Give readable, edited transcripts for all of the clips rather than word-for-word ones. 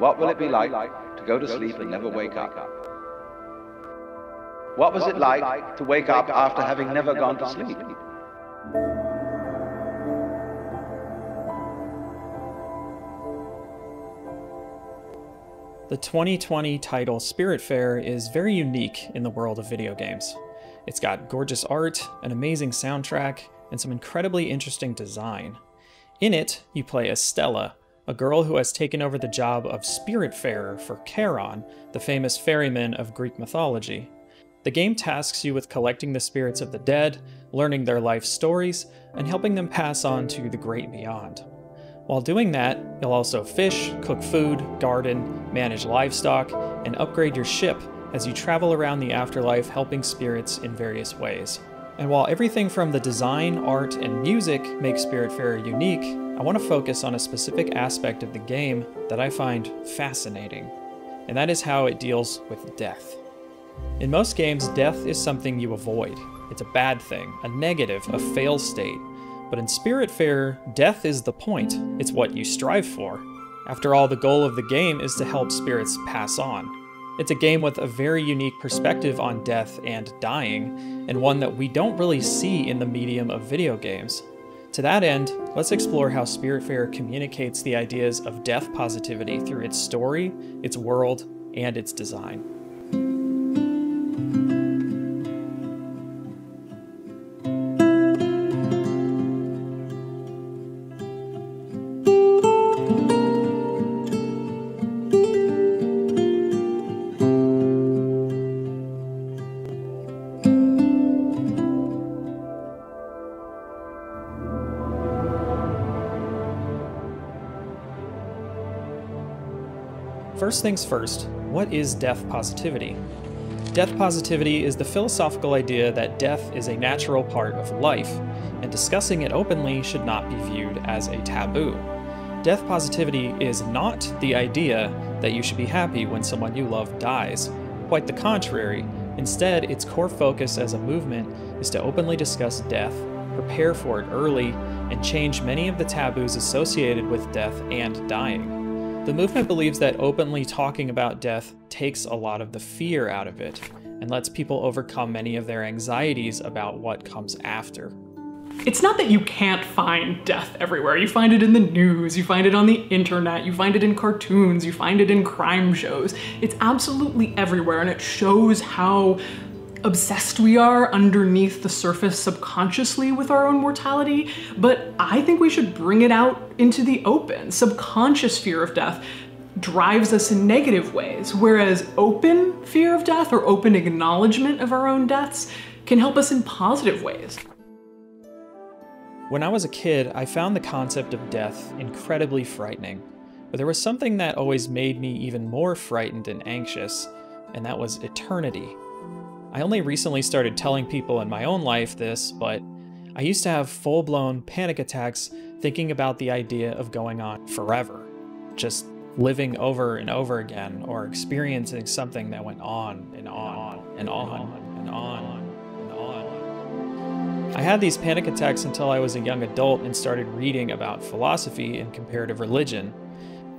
What will it be like to go to sleep and never wake up? What was it like to wake up after having never gone to sleep? The 2020 title Spiritfarer is very unique in the world of video games. It's got gorgeous art, an amazing soundtrack, and some incredibly interesting design. In it, you play as Stella, a girl who has taken over the job of Spiritfarer for Charon, the famous ferryman of Greek mythology. The game tasks you with collecting the spirits of the dead, learning their life stories, and helping them pass on to the great beyond. While doing that, you'll also fish, cook food, garden, manage livestock, and upgrade your ship as you travel around the afterlife helping spirits in various ways. And while everything from the design, art, and music makes Spiritfarer unique, I want to focus on a specific aspect of the game that I find fascinating, and that is how it deals with death. In most games, death is something you avoid. It's a bad thing, a negative, a fail state. But in Spiritfarer, death is the point. It's what you strive for. After all, the goal of the game is to help spirits pass on. It's a game with a very unique perspective on death and dying, and one that we don't really see in the medium of video games. To that end, let's explore how Spiritfarer communicates the ideas of death positivity through its story, its world, and its design. First things first, what is death positivity? Death positivity is the philosophical idea that death is a natural part of life, and discussing it openly should not be viewed as a taboo. Death positivity is not the idea that you should be happy when someone you love dies. Quite the contrary. Instead, its core focus as a movement is to openly discuss death, prepare for it early, and change many of the taboos associated with death and dying. The movement believes that openly talking about death takes a lot of the fear out of it, and lets people overcome many of their anxieties about what comes after. It's not that you can't find death everywhere. You find it in the news, you find it on the internet, you find it in cartoons, you find it in crime shows. It's absolutely everywhere, and it shows how obsessed we are underneath the surface subconsciously with our own mortality, but I think we should bring it out into the open. Subconscious fear of death drives us in negative ways, whereas open fear of death or open acknowledgement of our own deaths can help us in positive ways. When I was a kid, I found the concept of death incredibly frightening, but there was something that always made me even more frightened and anxious, and that was eternity. I only recently started telling people in my own life this, but I used to have full-blown panic attacks thinking about the idea of going on forever, just living over and over again, or experiencing something that went on and on and on and on and on. I had these panic attacks until I was a young adult and started reading about philosophy and comparative religion.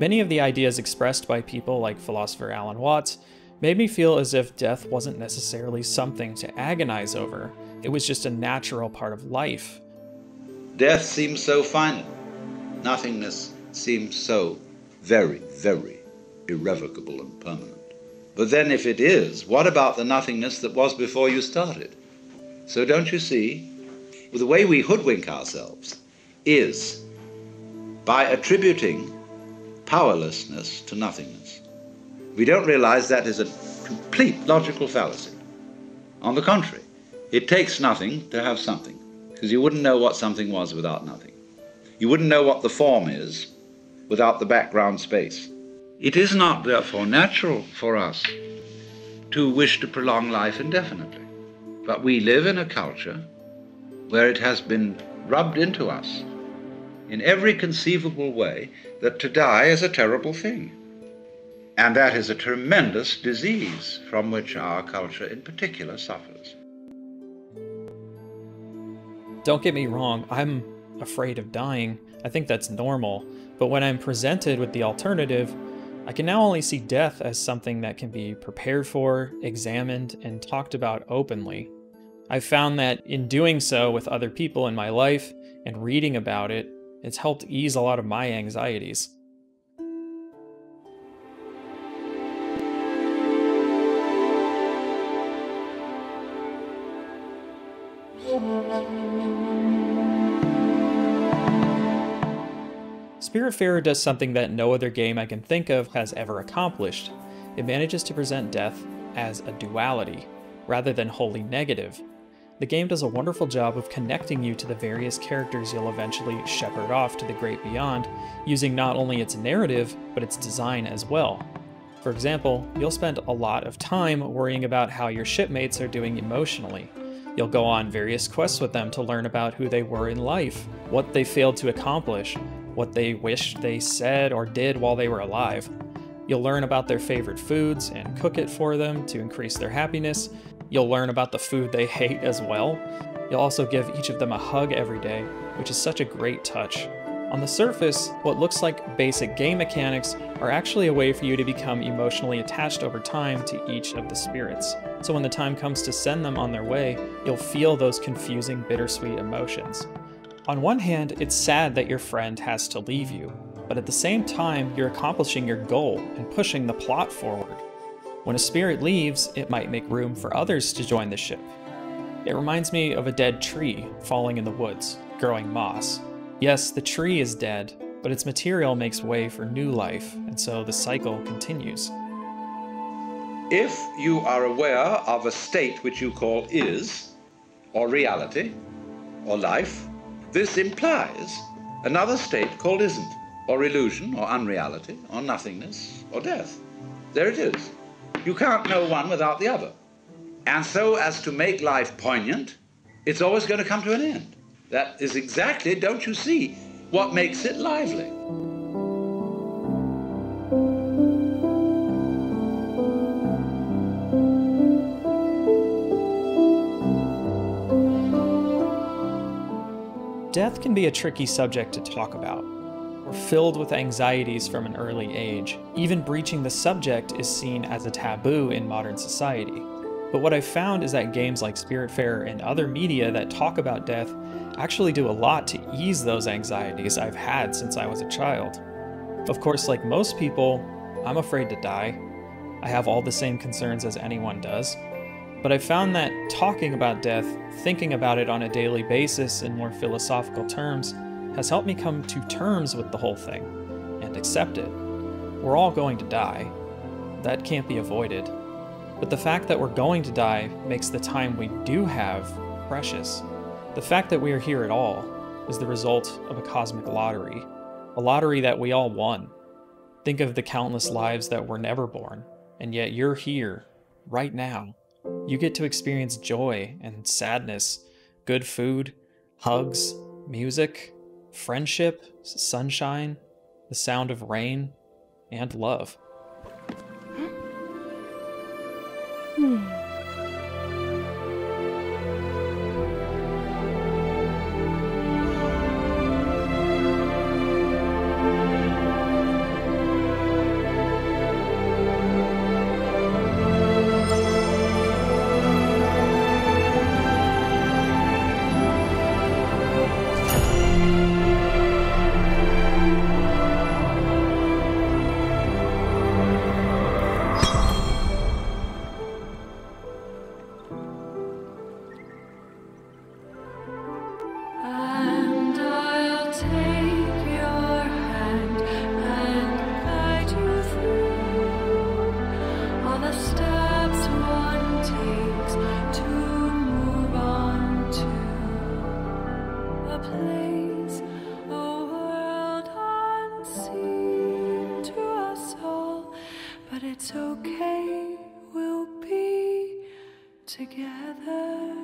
Many of the ideas expressed by people like philosopher Alan Watts made me feel as if death wasn't necessarily something to agonize over. It was just a natural part of life. Death seems so final. Nothingness seems so very, very irrevocable and permanent. But then if it is, what about the nothingness that was before you started? So don't you see, the way we hoodwink ourselves is by attributing powerlessness to nothingness. We don't realize that is a complete logical fallacy. On the contrary, it takes nothing to have something, because you wouldn't know what something was without nothing. You wouldn't know what the form is without the background space. It is not, therefore, natural for us to wish to prolong life indefinitely. But we live in a culture where it has been rubbed into us in every conceivable way that to die is a terrible thing. And that is a tremendous disease from which our culture in particular suffers. Don't get me wrong, I'm afraid of dying. I think that's normal. But when I'm presented with the alternative, I can now only see death as something that can be prepared for, examined, and talked about openly. I've found that in doing so with other people in my life and reading about it, it's helped ease a lot of my anxieties. Spiritfarer does something that no other game I can think of has ever accomplished. It manages to present death as a duality, rather than wholly negative. The game does a wonderful job of connecting you to the various characters you'll eventually shepherd off to the great beyond, using not only its narrative, but its design as well. For example, you'll spend a lot of time worrying about how your shipmates are doing emotionally. You'll go on various quests with them to learn about who they were in life, what they failed to accomplish, what they wished they said or did while they were alive. You'll learn about their favorite foods and cook it for them to increase their happiness. You'll learn about the food they hate as well. You'll also give each of them a hug every day, which is such a great touch. On the surface, what looks like basic game mechanics are actually a way for you to become emotionally attached over time to each of the spirits. So when the time comes to send them on their way, you'll feel those confusing, bittersweet emotions. On one hand, it's sad that your friend has to leave you, but at the same time, you're accomplishing your goal and pushing the plot forward. When a spirit leaves, it might make room for others to join the ship. It reminds me of a dead tree falling in the woods, growing moss. Yes, the tree is dead, but its material makes way for new life, and so the cycle continues. If you are aware of a state which you call is, or reality, or life, this implies another state called isn't, or illusion, or unreality, or nothingness, or death. There it is. You can't know one without the other. And so as to make life poignant, it's always going to come to an end. That is exactly, don't you see, what makes it lively. Death can be a tricky subject to talk about. We're filled with anxieties from an early age. Even breaching the subject is seen as a taboo in modern society. But what I've found is that games like Spiritfarer and other media that talk about death actually do a lot to ease those anxieties I've had since I was a child. Of course, like most people, I'm afraid to die. I have all the same concerns as anyone does. But I found that talking about death, thinking about it on a daily basis in more philosophical terms, has helped me come to terms with the whole thing and accept it. We're all going to die. That can't be avoided. But the fact that we're going to die makes the time we do have precious. The fact that we are here at all is the result of a cosmic lottery, a lottery that we all won. Think of the countless lives that were never born, and yet you're here, right now. You get to experience joy and sadness, good food, hugs, music, friendship, sunshine, the sound of rain, and love. It's okay, we'll be together.